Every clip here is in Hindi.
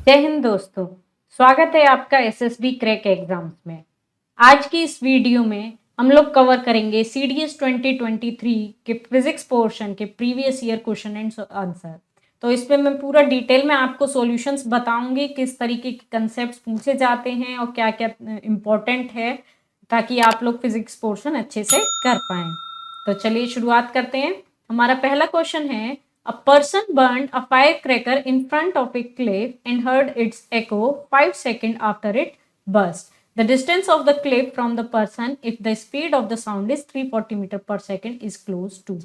जय हिंद दोस्तों। स्वागत है आपका एसएसबी क्रैक एग्जाम्स में। आज की इस वीडियो में हम लोग कवर करेंगे सीडीएस 2023 के फिजिक्स पोर्शन के previous year question and answer. तो इसमें मैं पूरा डिटेल में आपको सॉल्यूशंस बताऊंगी, किस तरीके के कंसेप्ट्स पूछे जाते हैं और क्या क्या इम्पोर्टेंट है, ताकि आप लोग फिजिक्स पोर्शन अच्छे से कर पाएं। तो चलिए शुरुआत करते हैं। हमारा पहला क्वेश्चन है, a person burned a firecracker in front of a cliff and heard its echo 5 seconds after it burst. The distance of the cliff from the person if the speed of the sound is 340 metre per second is close to.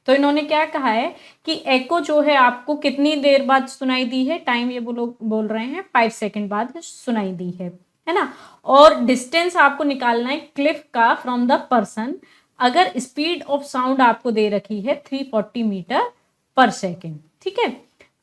तो इन्होंने क्या कहा है कि एको जो है आपको कितनी देर बाद सुनाई दी है, टाइम ये बोल रहे हैं 5 सेकेंड बाद सुनाई दी है ना। और डिस्टेंस आपको निकालना है क्लिफ का फ्रॉम द पर्सन, अगर स्पीड ऑफ साउंड आपको दे रखी है 340 मीटर पर सेकेंड। ठीक है,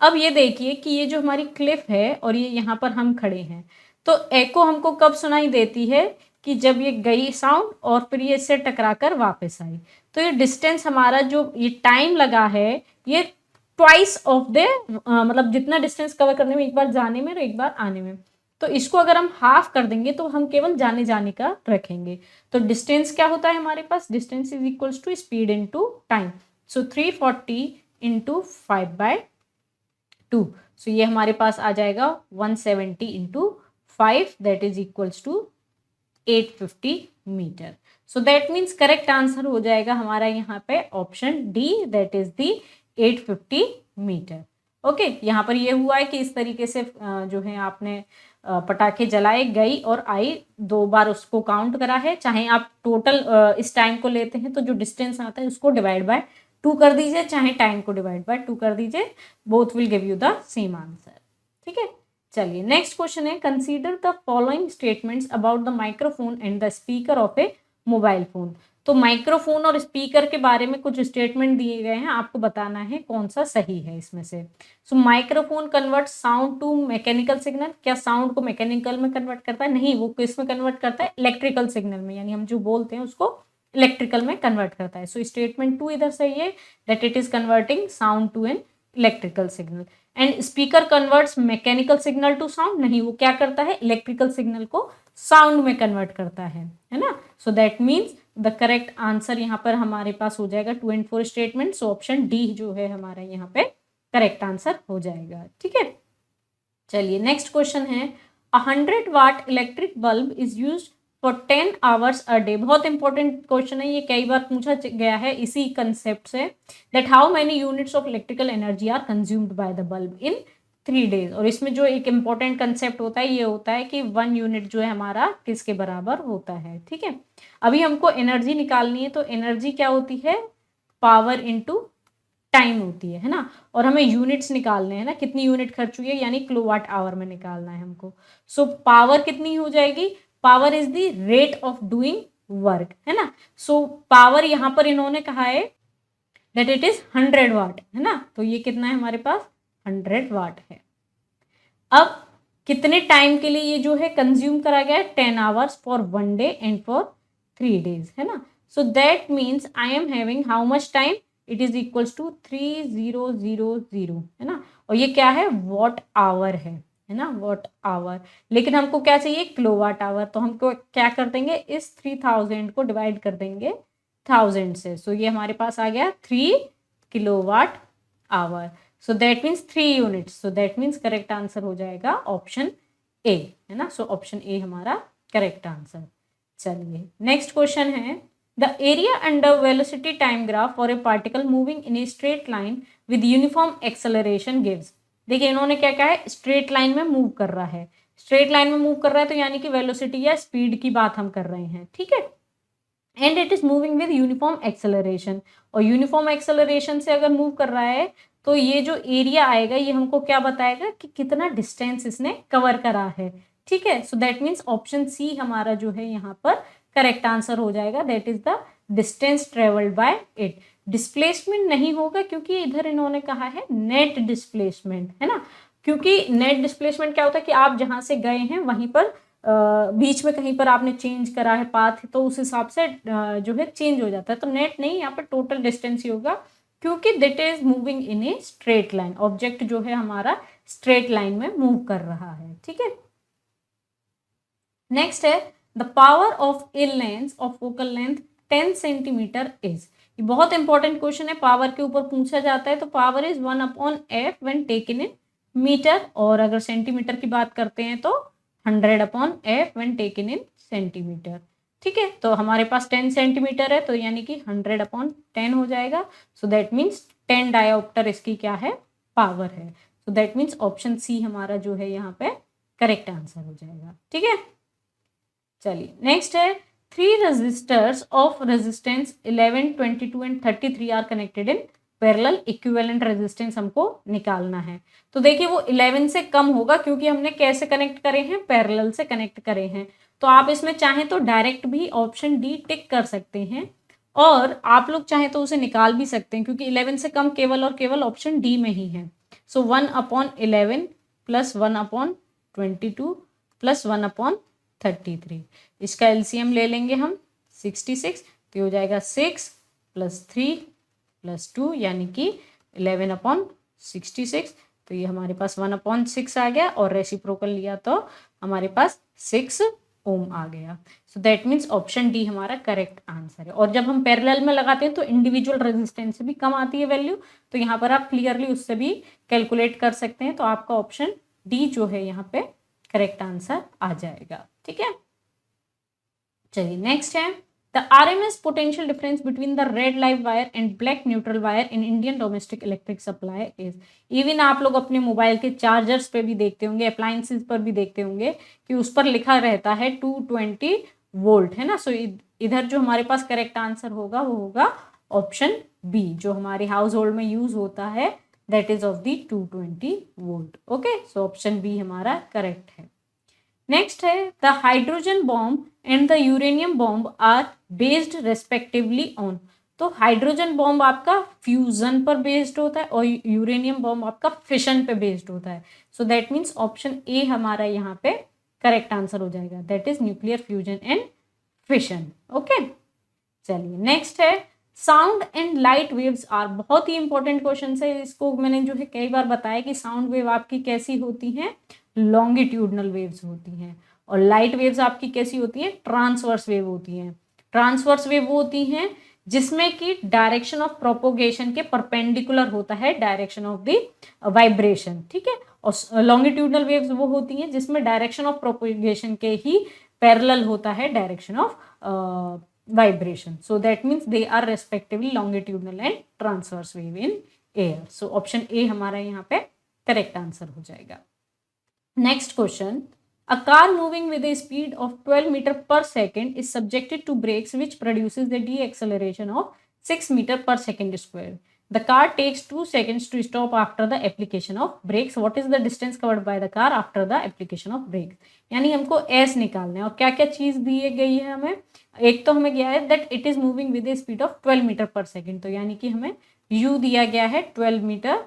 अब ये देखिए कि ये जो हमारी क्लिफ है और ये यहाँ पर हम खड़े हैं, तो एको हमको कब सुनाई देती है कि जब ये गई साउंड और फिर ये इससे टकराकर वापस आई। तो ये डिस्टेंस हमारा जो ये टाइम लगा है ये ट्वाइस ऑफ द मतलब जितना डिस्टेंस कवर करने में, एक बार जाने में और एक बार आने में, तो इसको अगर हम हाफ कर देंगे तो हम केवल जाने जाने का रखेंगे। तो डिस्टेंस क्या होता है हमारे पास, distance is equals to speed into time. So 340 into 5/2, so ये हमारे पास आ जाएगा 170 into 5, that is equals to 850 metre. So that means correct answer हो जाएगा हमारा यहाँ पे option D, that is the 850 metre. Okay, यहाँ पर ये हुआ है कि इस तरीके से जो है आपने पटाखे जलाए, गई और आई, 2 बार उसको काउंट करा है। चाहे आप टोटल इस टाइम को लेते हैं तो जो डिस्टेंस आता है उसको डिवाइड बाय 2 कर दीजिए, चाहे टाइम को डिवाइड बाय 2 कर दीजिए, both will give you the same answer. ठीक है, चलिए नेक्स्ट क्वेश्चन है, consider the following statements about the microphone and the speaker of A mobile phone. तो माइक्रोफोन और स्पीकर के बारे में कुछ स्टेटमेंट दिए गए हैं, आपको बताना है कौन सा सही है इसमें से। So microphone convert sound to mechanical signal, क्या साउंड को मैकेनिकल में कन्वर्ट करता है? नहीं, वो किस में कन्वर्ट करता है? इलेक्ट्रिकल सिग्नल में, यानी हम जो बोलते हैं उसको इलेक्ट्रिकल में कन्वर्ट करता है। सो स्टेटमेंट 2 इधर सही है, that it is converting sound to an electrical signal. And speaker converts mechanical signal to sound, नहीं, वो क्या करता है? इलेक्ट्रिकल सिग्नल को साउंड में कन्वर्ट करता है ना। So that means the correct answer यहाँ पर हमारे पास हो जाएगा 2 and 4 statement. So option D जो है हमारा यहाँ पे करेक्ट आंसर हो जाएगा। ठीक है, चलिए नेक्स्ट क्वेश्चन है, 100 watt electric bulb is used for 10 hours a day. बहुत इंपॉर्टेंट क्वेश्चन है, ये कई बार पूछा गया है इसी कंसेप्ट से, that how many units of electrical energy are consumed by the bulb in 3 days। और इसमें जो एक इंपॉर्टेंट कंसेप्ट होता है ये होता है कि 1 यूनिट जो है हमारा किसके बराबर होता है। ठीक है, अभी हमको एनर्जी निकालनी है, तो एनर्जी क्या होती है? पावर इंटू टाइम होती है ना। और हमें यूनिट्स निकालने हैं ना, कितनी यूनिट खर्च हुई है, यानी किलोवाट आवर में निकालना है हमको। सो पावर कितनी हो जाएगी? Power is the rate of doing work, है ना। सो पावर यहाँ पर इन्होंने कहा है दैट इट इज 100 वाट, है ना। तो ये कितना है हमारे पास? 100 वाट है। अब कितने टाइम के लिए ये जो है कंज्यूम करा गया है? 10 hours for 1 day and for 3 days, है ना। So that means I am having how much time? It is equals to 3000, है ना। और ये क्या है? वॉट आवर है ना, वॉट आवर। लेकिन हमको क्या चाहिए? Kilowatt hour. तो हमको क्या कर देंगे? इस 3000 को डिवाइड कर देंगे 1000 से। सो ये हमारे पास आ गया 3 kilowatt hour. So that means 3 units. So that means correct answer हो जाएगा ऑप्शन ए, है ना। सो ऑप्शन ए हमारा करेक्ट आंसर। चलिए नेक्स्ट क्वेश्चन है, the area under velocity time graph for a particle moving in a straight line with uniform acceleration gives. देखिए इन्होंने क्या कहा है? स्ट्रेट लाइन में मूव कर रहा है। स्ट्रेट लाइन में मूव कर रहा है तो यानी कि वेलोसिटी या स्पीड की बात हम कर रहे हैं। ठीक है, and it is moving with uniform acceleration. और यूनिफॉर्म एक्सेलरेशन से अगर मूव कर रहा है तो ये जो एरिया आएगा ये हमको क्या बताएगा कि कितना डिस्टेंस इसने कवर करा है। ठीक है, so that means option C हमारा जो है यहाँ पर करेक्ट आंसर हो जाएगा, that is the distance travelled by it. Displacement नहीं होगा क्योंकि इधर इन्होंने कहा है नेट डिस्प्लेसमेंट, है ना। क्योंकि नेट डिस्प्लेसमेंट क्या होता है कि आप जहां से गए हैं वहीं पर बीच में कहीं पर आपने चेंज करा है पाथ, तो उस हिसाब से जो है चेंज हो जाता है। तो नेट नहीं, यहाँ पर टोटल डिस्टेंस ही होगा क्योंकि that is moving in a straight line, object जो है हमारा स्ट्रेट लाइन में मूव कर रहा है, ठीक है। नेक्स्ट है the power of a lens of focal length 10 centimetre is. ये बहुत इंपॉर्टेंट क्वेश्चन है, पावर के ऊपर पूछा जाता है। तो power is 1/f when taken in metre, और अगर सेंटीमीटर की बात करते हैं तो 100/f when taken in centimetre, ठीक है। तो हमारे पास 10 सेंटीमीटर है, तो यानी कि 100/10 हो जाएगा। सो दैट मीन्स 10 डायोप्टर इसकी क्या है, पावर है। So that means option C हमारा जो है यहाँ पे करेक्ट आंसर हो जाएगा, ठीक है। चलिए नेक्स्ट है 3 resistors of resistance 11, 22 and 33 are connected in parallel, equivalent resistance हमको निकालना है। तो देखिए वो 11 से कम होगा, क्योंकि हमने कैसे कनेक्ट करे हैं, पैरेलल से कनेक्ट करे हैं। तो आप इसमें चाहें तो डायरेक्ट भी ऑप्शन डी टिक कर सकते हैं, और आप लोग चाहें तो उसे निकाल भी सकते हैं, क्योंकि 11 से कम केवल और केवल ऑप्शन डी में ही है। सो 1/11 प्लस 1/22 प्लस 1/33, इसका एलसीएम ले लेंगे हम 66, तो हो जाएगा 6 + 3 + 2 यानी कि 11/66। तो ये हमारे पास 1/6 आ गया, और रेसिप्रोकल लिया तो हमारे पास 6 ओम आ गया। So that means option D हमारा करेक्ट आंसर है। और जब हम पैरेलल में लगाते हैं तो इंडिविजुअल रेजिस्टेंस से भी कम आती है वैल्यू, तो यहाँ पर आप क्लियरली उससे भी कैलकुलेट कर सकते हैं। तो आपका ऑप्शन डी जो है यहाँ पे करेक्ट आंसर आ जाएगा, ठीक है। चलिए नेक्स्ट है the RMS potential difference between the red live wire and black neutral wire in Indian domestic electric supply is. Even आप लोग अपने मोबाइल के चार्जर्स पे भी देखते होंगे, अप्लायंसेस पर भी देखते होंगे कि उस पर लिखा रहता है 220 वोल्ट, है ना। सो इधर जो हमारे पास करेक्ट आंसर होगा वो होगा ऑप्शन बी, जो हमारे हाउस होल्ड में यूज होता है, that is of the 220 volt. Okay, so option B हमारा करेक्ट है। नेक्स्ट है the hydrogen bomb and the uranium bomb are based respectively on. तो हाइड्रोजन बॉम्ब आपका फ्यूजन पर बेस्ड होता है, और यूरेनियम बॉम्ब आपका फिशन पे बेस्ड होता है। So that means option A हमारा यहाँ पे करेक्ट आंसर हो जाएगा, that is nuclear fusion and fission. Okay, चलिए नेक्स्ट है sound and light waves are. बहुत ही इंपॉर्टेंट क्वेश्चन है, इसको मैंने जो है कई बार बताया कि साउंड वेव आपकी कैसी होती हैं, लॉन्गिट्यूडनल वेव्स होती हैं, और लाइट वेव्स आपकी कैसी होती हैं, ट्रांसवर्स वेव होती हैं। ट्रांसवर्स वेव वो होती हैं जिसमें कि डायरेक्शन ऑफ प्रोपोगेशन के परपेंडिकुलर होता है डायरेक्शन ऑफ द वाइब्रेशन, ठीक है। और लॉन्गिट्यूडनल वेव्स वो होती हैं जिसमें डायरेक्शन ऑफ प्रोपोगेशन के ही पैरेलल होता है direction of vibration. So that means they are respectively longitudinal and transverse wave in air. So option A हमारा यहाँ पे correct answer हो जाएगा। Next question, a car moving with a speed of 12 meter per second is subjected to brakes which produces the deceleration of 6 meter per second square. The car takes 2 seconds to stop after the application of brakes. What is the distance covered by the car after the application of brakes? यानी हमको S निकालना है, और क्या क्या चीज दी गई है हमें। एक तो हमें गया है that it is moving with a speed of 12 metre per second, तो यानी कि हमें U दिया गया है 12 मीटर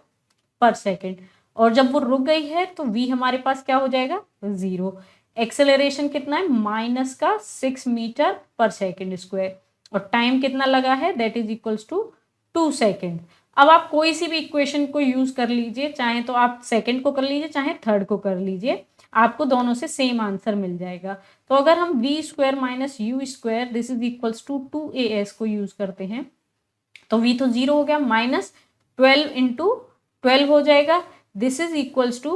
पर सेकेंड, और जब वो रुक गई है तो V हमारे पास क्या हो जाएगा, 0। एक्सेलरेशन कितना है, -6 मीटर पर सेकेंड स्क्वायर, और टाइम कितना लगा है, that is equals to 2 second. अब आप कोई सी भी इक्वेशन को यूज कर लीजिए, चाहे तो आप सेकेंड को कर लीजिए चाहे थर्ड को कर लीजिए, आपको दोनों से सेम आंसर मिल जाएगा। तो अगर हम v² - u² this is equals to 2as को यूज करते हैं, तो v तो 0 हो गया, -12 × 12 हो जाएगा, this is equals to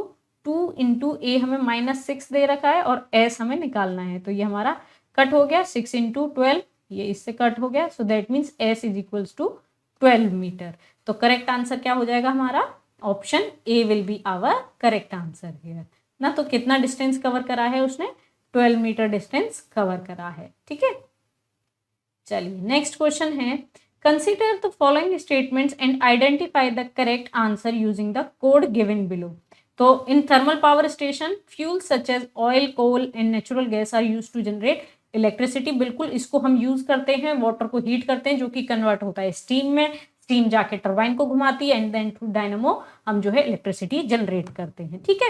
2 × a हमें -6 दे रखा है, और s हमें निकालना है, तो ये हमारा कट हो गया, 6 × 12 ये इससे कट हो गया। So that means s is equals to 12 metre. तो करेक्ट आंसर क्या हो जाएगा हमारा, option A will be our correct answer here ना। तो कितना डिस्टेंस कवर करा है उसने, 12 मीटर डिस्टेंस कवर करा है, ठीक है। चलिए नेक्स्ट क्वेश्चन है, consider the following statements and identify the correct answer using the code given below. तो in thermal power station fuel such as oil, coal and natural gas are use to generate electricity. बिल्कुल इसको हम यूज करते हैं, वाटर को हीट करते हैं जो कि कन्वर्ट होता है स्टीम में, स्टीम जाके टरबाइन को घुमाती है, एंड देन थ्रू डायनामो हम जो है इलेक्ट्रिसिटी जनरेट करते हैं, ठीक है।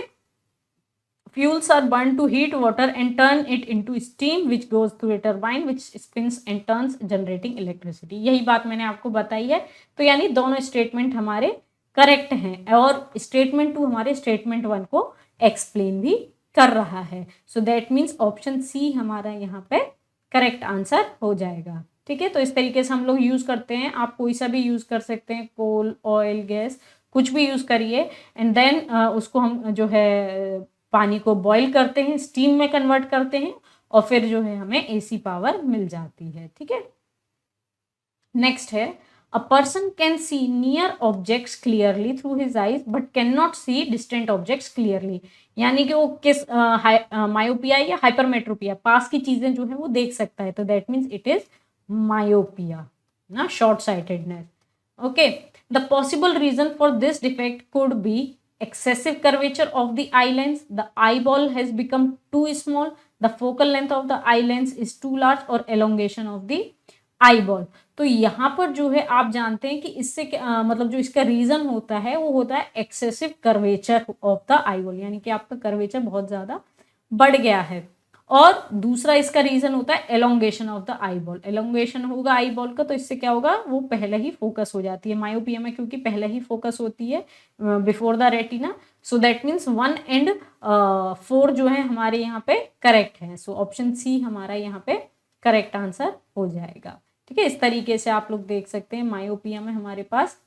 fuels are burned to heat water and turn it into steam which goes through a turbine which spins and turns generating electricity। यही बात मैंने आपको बताई है। तो यानी दोनों स्टेटमेंट हमारे करेक्ट हैं और स्टेटमेंट 2 हमारे स्टेटमेंट 1 को एक्सप्लेन भी कर रहा है। So that means option C हमारा यहाँ पे करेक्ट आंसर हो जाएगा। ठीक है, तो इस तरीके से हम लोग यूज करते हैं। आप कोई सा भी यूज कर सकते हैं, कोल, ऑयल, गैस, कुछ भी यूज करिए एंड देन उसको हम जो है पानी को बॉईल करते हैं, स्टीम में कन्वर्ट करते हैं और फिर जो है हमें एसी पावर मिल जाती है। ठीक है, नेक्स्ट है a person can see near objects clearly through his eyes but can not see distant objects clearly. यानी कि वो किस मायोपिया या हाइपरमेट्रोपिया, पास की चीजें जो है वो देख सकता है, तो that means it is myopia ना, short sightedness. Okay, the possible reason for this defect could be excessive curvature of the eye lens, the eyeball has become too small, the focal length of the eye lens is too large or elongation of the eyeball। तो यहाँ पर जो है आप जानते हैं कि इससे मतलब जो इसका रीजन होता है वो होता है excessive curvature of the eyeball, यानी कि आपका कर्वेचर बहुत ज्यादा बढ़ गया है। और दूसरा इसका रीजन होता है elongation of the eye ball. Elongation होगा आई बॉल का, तो इससे क्या होगा, वो पहले ही फोकस हो जाती है मायोपिया में, क्योंकि पहले ही फोकस होती है before the retina. So that means 1 and 4 जो है हमारे यहाँ पे करेक्ट है। सो ऑप्शन सी हमारा यहाँ पे करेक्ट आंसर हो जाएगा। ठीक है, इस तरीके से आप लोग देख सकते हैं मायोपिया में हमारे पास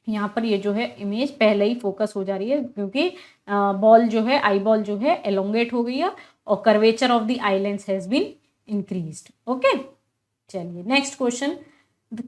यहाँ पर ये जो है इमेज पहले ही फोकस हो जा रही है, क्योंकि बॉल जो है, आई बॉल जो है एलोंगेट हो गई है और curvature of the eye lens has been increased. Okay, चलिए next question.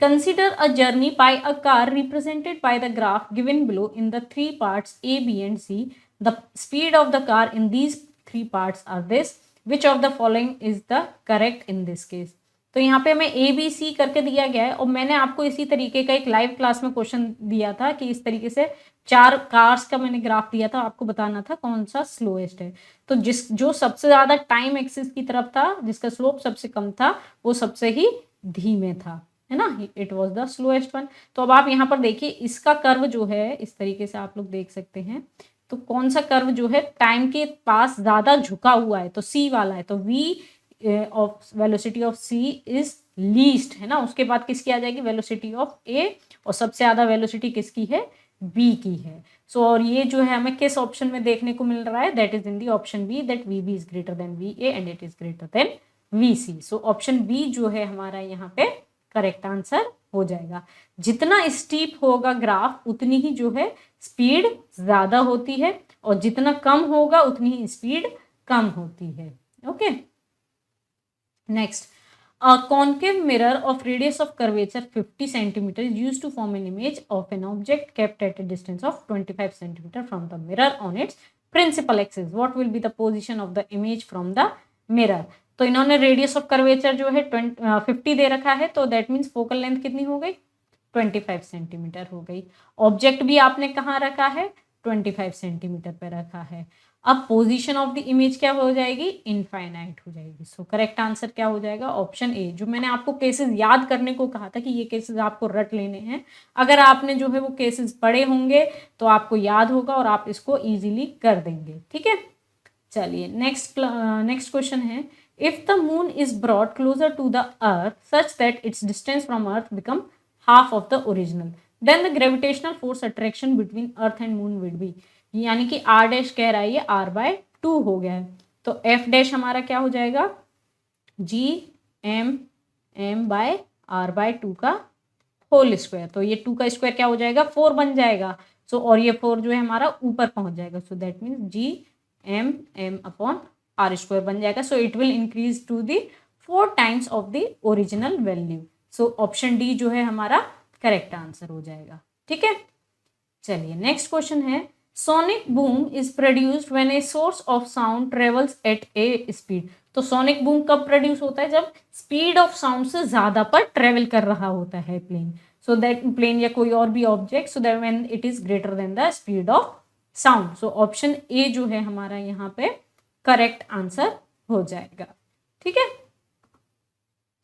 Consider a journey by a car represented by the graph given below in the 3 parts A, B and C. The speed of the car in these 3 parts are this, which of the following is the correct in this case. तो यहाँ पे हमें ए बी सी करके दिया गया है और मैंने आपको इसी तरीके का एक लाइव क्लास में क्वेश्चन दिया था कि इस तरीके से 4 कार्स का मैंने ग्राफ दिया था, आपको बताना था कौन सा स्लोएस्ट है। तो जो सबसे ज्यादा टाइम एक्सिस की तरफ था, जिसका स्लोप सबसे कम था, वो सबसे ही धीमे था, है ना, it was the slowest one. तो अब आप यहाँ पर देखिए इसका कर्व जो है इस तरीके से आप लोग देख सकते हैं। तो कौन सा कर्व जो है टाइम के पास ज्यादा झुका हुआ है, तो सी वाला है। तो V of velocity of C is least, है ना। उसके बाद किसकी आ जाएगी, वेलोसिटी ऑफ ए, और सबसे ज्यादा वेलोसिटी किसकी है, बी की है। सो और ये जो है हमें किस ऑप्शन में देखने को मिल रहा है, that is in the option B, that V B is greater than V A and it is greater than V C. So option B जो है हमारा यहाँ पे करेक्ट आंसर हो जाएगा। जितना स्टीप होगा ग्राफ उतनी ही जो है स्पीड ज्यादा होती है और जितना कम होगा उतनी ही स्पीड कम होती है। Okay, next, a concave mirror of radius of curvature 50 cm is used to form an image of an object kept at a distance of 25 cm from the mirror on its principal axis. What will be the position of the image from the mirror? तो इन्होंने रेडियस ऑफ कर्वेचर जो है 50 दे रखा है, तो दैट मीन्स फोकल लेंथ कितनी हो गई, 25 सेंटीमीटर हो गई। ऑब्जेक्ट भी आपने कहाँ रखा है, 25 सेंटीमीटर पे रखा है। अब पोजीशन ऑफ द इमेज क्या हो जाएगी, इनफाइनाइट हो जाएगी। सो करेक्ट आंसर क्या हो जाएगा, ऑप्शन ए। जो मैंने आपको केसेस याद करने को कहा था कि ये केसेस आपको रट लेने हैं, अगर आपने जो है वो केसेस पढ़े होंगे तो आपको याद होगा और आप इसको इजीली कर देंगे। ठीक है, चलिए नेक्स्ट क्वेश्चन है, if the moon is brought closer to the earth such that its distance from earth become half of the original, then the gravitational force attraction between earth and moon will be. यानी कि आर डैश कह रहा है ये r/2 हो गया है, तो एफ डैश हमारा क्या हो जाएगा, Gm/r/2 का होल स्क्वायर। तो ये 2 का स्क्वायर क्या हो जाएगा, 4 बन जाएगा। सो और ये 4 जो है हमारा ऊपर पहुंच जाएगा, सो दैट मीन्स Gmm/r² बन जाएगा। So it will increase to the 4 times of the original value. So option D जो है हमारा करेक्ट आंसर हो जाएगा। ठीक है, चलिए नेक्स्ट क्वेश्चन है, sonic boom is produced when a source of sound travels eight A speed. तो सोनिक बूम कब प्रोड्यूस होता है, जब स्पीड ऑफ साउंड से ज्यादा पर ट्रेवल कर रहा होता है प्लेन, सो दैट प्लेन या कोई और भी object, so that when it is greater then the speed of sound. So option ए जो है हमारा यहाँ पे करेक्ट आंसर हो जाएगा। ठीक है,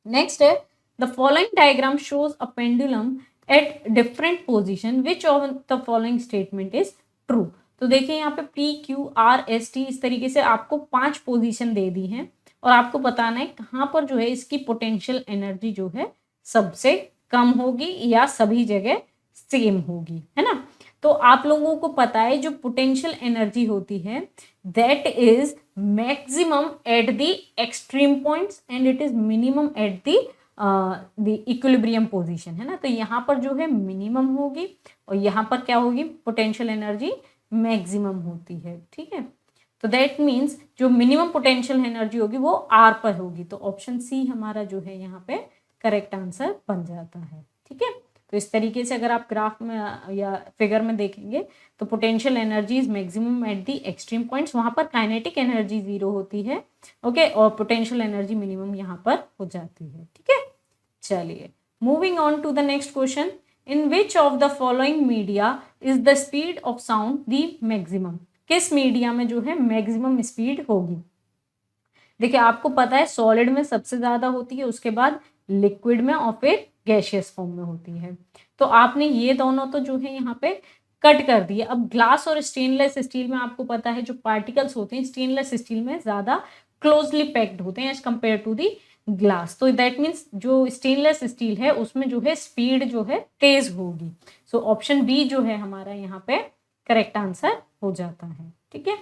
नेक्स्ट है, the following diagram shows a pendulum at different position, which of the following statement is true. तो देखिए यहाँ पे PQRST इस तरीके से आपको 5 पोजीशन दे दी हैं और आपको बताना है कहाँ पर जो है इसकी पोटेंशियल एनर्जी जो है सबसे कम होगी या सभी जगह सेम होगी, है ना। तो आप लोगों को पता है जो पोटेंशियल एनर्जी होती है that is maximum at the extreme points and it is minimum at the equilibrium position, है ना। तो यहाँ पर जो है मिनिमम होगी और यहाँ पर क्या होगी, पोटेंशियल एनर्जी मैक्सिमम होती है, ठीक है। तो दैट मीन्स जो मिनिमम पोटेंशियल एनर्जी होगी वो R पर होगी। तो ऑप्शन सी हमारा जो है यहाँ पे करेक्ट आंसर बन जाता है, ठीक है। तो इस तरीके से अगर आप ग्राफ में या फिगर में देखेंगे तो potential energy is maximum at the extreme points, वहां पर काइनेटिक एनर्जी 0 होती है, ओके, और पोटेंशियल एनर्जी मिनिमम यहाँ पर हो जाती है, ठीक है। चलिए moving on to the next question, in which of the following media is the speed of sound the maximum, किस मीडिया में जो है मैक्सिमम स्पीड होगी। देखिए आपको पता है सॉलिड में सबसे ज्यादा होती है, उसके बाद लिक्विड में और फिर गैसियस फॉर्म में होती है। तो आपने ये दोनों तो जो है यहाँ पे कट कर दिए। अब ग्लास और स्टेनलेस स्टील में आपको पता है जो पार्टिकल्स होते हैं स्टेनलेस स्टील में ज्यादा क्लोजली पैक्ड होते हैं as compare to the glass. तो दैट मीन्स जो स्टेनलेस स्टील है उसमें जो है स्पीड जो है तेज होगी। सो ऑप्शन बी जो है हमारा यहाँ पे करेक्ट आंसर हो जाता है, ठीक है।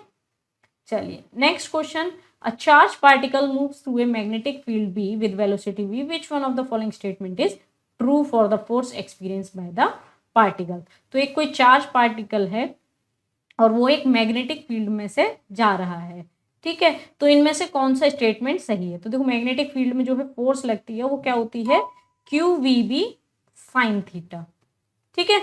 चलिए next question, a charged particle moves through a magnetic field B with velocity v, which one of the following statement is true for the force experienced by the particle। तो एक कोई चार्ज पार्टिकल है और वो एक मैग्नेटिक फील्ड में से जा रहा है, ठीक है। तो इनमें से कौन सा स्टेटमेंट सही है। तो देखो मैग्नेटिक फील्ड में जो है फोर्स लगती है वो क्या होती है, QVB साइन थीटा, ठीक है।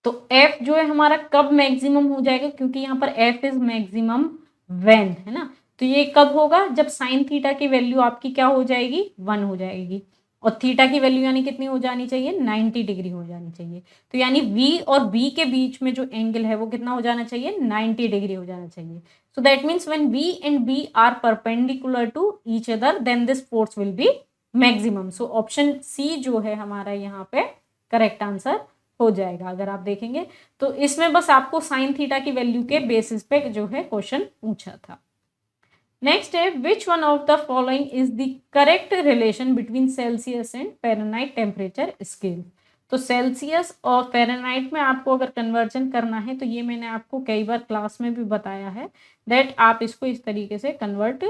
तो F जो है हमारा कब मैक्सिमम हो जाएगा, क्योंकि यहाँ पर F इज मैक्सिमम व्हेन, है ना। तो ये कब होगा, जब साइन थीटा की वैल्यू आपकी क्या हो जाएगी, 1 हो जाएगी, और थीटा की वैल्यू यानी कितनी हो जानी चाहिए, 90 डिग्री हो जानी चाहिए। तो यानी V और B के बीच में जो एंगल है वो कितना हो जाना चाहिए, 90 डिग्री हो जाना चाहिए। So that means when V and B are perpendicular to each other then this force will be maximum. So option C जो है हमारा यहाँ पे करेक्ट आंसर हो जाएगा। अगर आप देखेंगे तो इसमें बस आपको साइन थीटा की वैल्यू के बेसिस पे जो है क्वेश्चन पूछा था। नेक्स्ट है, which one of the following is the correct relation between Celsius and Fahrenheit temperature scale. तो सेल्सियस और फ़ारेनहाइट में आपको अगर कन्वर्जन करना है तो ये मैंने आपको कई बार क्लास में भी बताया है दैट आप इसको इस तरीके से कन्वर्ट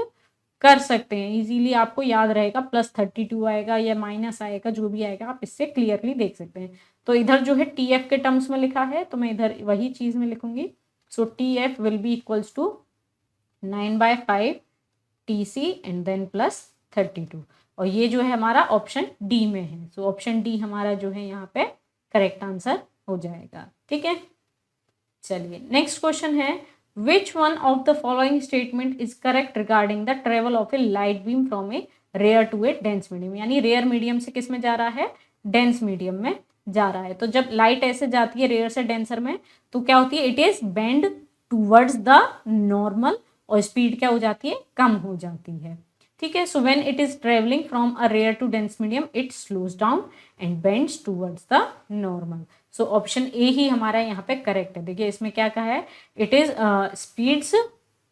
कर सकते हैं, इजीली आपको याद रहेगा, +32 आएगा या माइनस आएगा, जो भी आएगा आप इससे क्लियरली देख सकते हैं। तो इधर जो है TF के टर्म्स में लिखा है तो मैं इधर वही चीज में लिखूंगी। So TF will be equals to 9/5 TC and then +32, और ये जो है हमारा ऑप्शन डी में है। सो ऑप्शन डी हमारा जो है यहाँ पे करेक्ट आंसर हो जाएगा, ठीक है। चलिए नेक्स्ट क्वेश्चन है, which one of the following statement is correct regarding the travel of a light beam from a rare to a dense medium। यानी रेयर मीडियम से किस में जा रहा है, डेंस मीडियम में जा रहा है। तो जब लाइट ऐसे जाती है रेयर से डेंसर में तो क्या होती है, it is bend towards the normal, और स्पीड क्या हो जाती है, कम हो जाती है, ठीक है। So when it is travelling from a rare to dense medium it slows down and bends towards the normal. So option A ही हमारा यहाँ पे करेक्ट है। देखिए इसमें क्या कहा है, इट इज स्पीड्स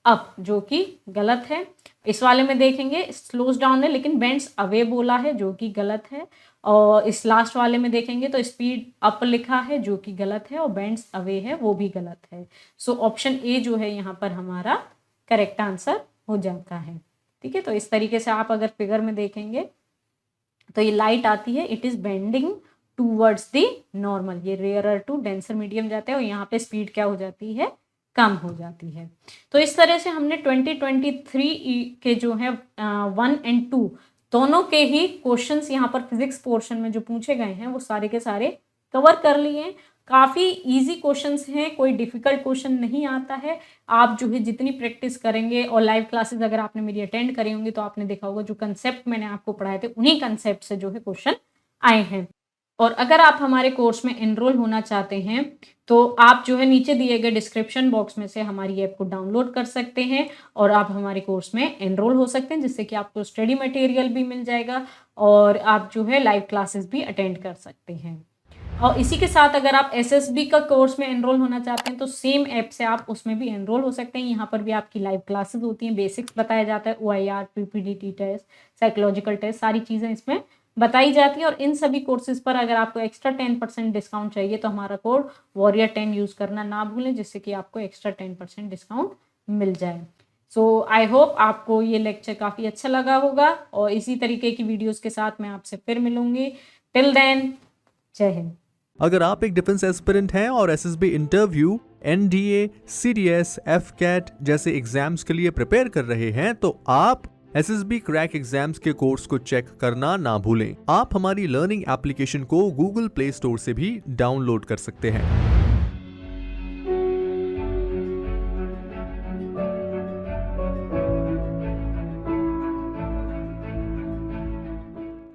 अप, जो कि गलत है। इस वाले में देखेंगे स्लोज डाउन है लेकिन बेंड्स अवे बोला है, जो कि गलत है। और इस लास्ट वाले में देखेंगे तो स्पीड अप लिखा है, जो कि गलत है, और बेंड्स अवे है, वो भी गलत है। सो ऑप्शन ए जो है यहाँ पर हमारा करेक्ट आंसर हो जाता है, ठीक है। तो इस तरीके से आप अगर फिगर में देखेंगे तो ये लाइट आती है, it is bending towards the normal, ये रेयरर टू डेंसर मीडियम जाते हैं और यहाँ पे स्पीड क्या हो जाती है, कम हो जाती है। तो इस तरह से हमने 2023 के जो है 1 and 2 दोनों के ही क्वेश्चंस यहाँ पर फिजिक्स पोर्शन में जो पूछे गए हैं वो सारे के सारे कवर कर लिए। काफ़ी इजी क्वेश्चंस हैं, कोई डिफिकल्ट क्वेश्चन नहीं आता है। आप जो है जितनी प्रैक्टिस करेंगे और लाइव क्लासेस अगर आपने मेरी अटेंड करी होंगी तो आपने देखा होगा जो कंसेप्ट मैंने आपको पढ़ाए थे उन्हीं कंसेप्ट से जो है क्वेश्चन आए हैं। और अगर आप हमारे कोर्स में एनरोल होना चाहते हैं तो आप जो है नीचे दिए गए डिस्क्रिप्शन बॉक्स में से हमारी ऐप को डाउनलोड कर सकते हैं और आप हमारे कोर्स में एनरोल हो सकते हैं, जिससे कि आपको स्टडी मटेरियल भी मिल जाएगा और आप जो है लाइव क्लासेस भी अटेंड कर सकते हैं। और इसी के साथ अगर आप एसएसबी का कोर्स में एनरोल होना चाहते हैं तो सेम ऐप से आप उसमें भी एनरोल हो सकते हैं। यहाँ पर भी आपकी लाइव क्लासेस होती हैं, बेसिक्स बताया जाता है, OIR, PPDT test, psychological test, सारी चीज़ें इसमें बताई जाती हैं। और इन सभी कोर्सेज पर अगर आपको एक्स्ट्रा 10% डिस्काउंट चाहिए तो हमारा कोड warrior10 यूज़ करना ना भूलें, जिससे कि आपको एक्स्ट्रा 10% डिस्काउंट मिल जाए। सो आई होप आपको ये लेक्चर काफ़ी अच्छा लगा होगा और इसी तरीके की वीडियोस के साथ मैं आपसे फिर मिलूंगी। टिल देन, जय हिंद। अगर आप एक डिफेंस एस्पिरेंट हैं और SSB interview, NDA, CDS, FCAT जैसे एग्जाम्स के लिए प्रिपेयर कर रहे हैं तो आप SSB क्रैक एग्जाम्स के कोर्स को चेक करना ना भूलें। आप हमारी लर्निंग एप्लीकेशन को गूगल प्ले स्टोर से भी डाउनलोड कर सकते हैं।